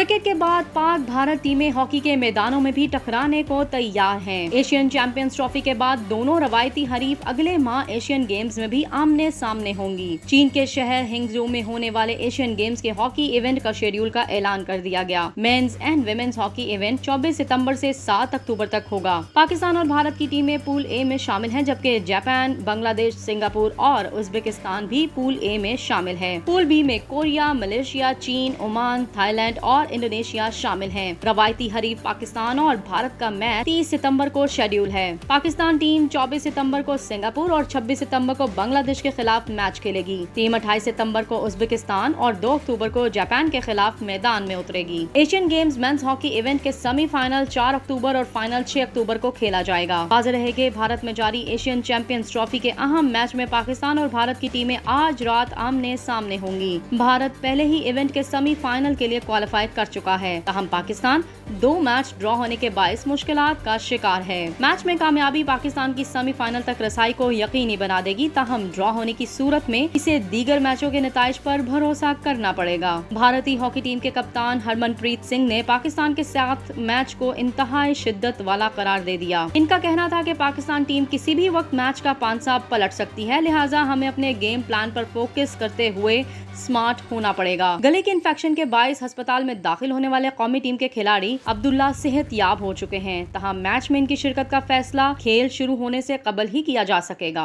Cricket के बाद पाक भारत टीमें हॉकी के मैदानों में भी टकराने को तैयार हैं। एशियन चैंपियंस ट्रॉफी के बाद दोनों रवायती हरीफ अगले माह एशियन गेम्स में भी आमने सामने होंगी। चीन के शहर हिंगजू में होने वाले एशियन गेम्स के हॉकी इवेंट का शेड्यूल का ऐलान कर दिया गया। Men's and women's hockey event 24 सितंबर से 7 अक्टूबर तक होगा। पाकिस्तान और भारत की टीमें पूल ए में शामिल हैं, जबकि जापान, बांग्लादेश, सिंगापुर और उज्बेकिस्तान भी पूल ए में शामिल है। पूल बी में कोरिया, मलेशिया, चीन, ओमान, थाईलैंड और इंडोनेशिया शामिल हैं। रवायती हरीफ पाकिस्तान और भारत का मैच 30 सितंबर को शेड्यूल है। पाकिस्तान टीम 24 सितंबर को सिंगापुर और 26 सितंबर को बांग्लादेश के खिलाफ मैच खेलेगी। टीम 28 सितंबर को उज्बेकिस्तान और 2 अक्टूबर को जापान के खिलाफ मैदान में उतरेगी। Asian games men's hockey event के सेमीफाइनल 4 अक्टूबर और फाइनल 6 अक्टूबर को खेला जाएगा। वाज़ेह रहे कि भारत में जारी एशियन चैंपियंस ट्रॉफी के अहम मैच में पाकिस्तान और भारत की टीमें आज रात आमने सामने होंगी। भारत पहले ही इवेंट के सेमीफाइनल के लिए क्वालिफाई कर चुका है। ताहम पाकिस्तान 2 मैच ड्रॉ होने के बायस मुश्किलात का शिकार है। मैच में कामयाबी पाकिस्तान की सेमीफाइनल तक रसाई को यकीनी बना देगी। ताहम ड्रॉ होने की सूरत में इसे दीगर मैचों के नताइज पर भरोसा करना पड़ेगा। भारतीय हॉकी टीम के कप्तान हरमनप्रीत सिंह ने पाकिस्तान के साथ मैच को इंतहाई शिद्दत वाला करार दे दिया। इनका कहना था कि पाकिस्तान टीम किसी भी वक्त मैच का पांसा पलट सकती है, लिहाजा हमें अपने गेम प्लान पर फोकस करते हुए स्मार्ट होना पड़ेगा। गले के इन्फेक्शन के बायस अस्पताल में दाखिल होने वाले कौमी टीम के खिलाड़ी अब्दुल्ला सेहतयाब हो चुके हैं। तहां मैच में इनकी शिरकत का फैसला खेल शुरू होने से कबल ही किया जा सकेगा।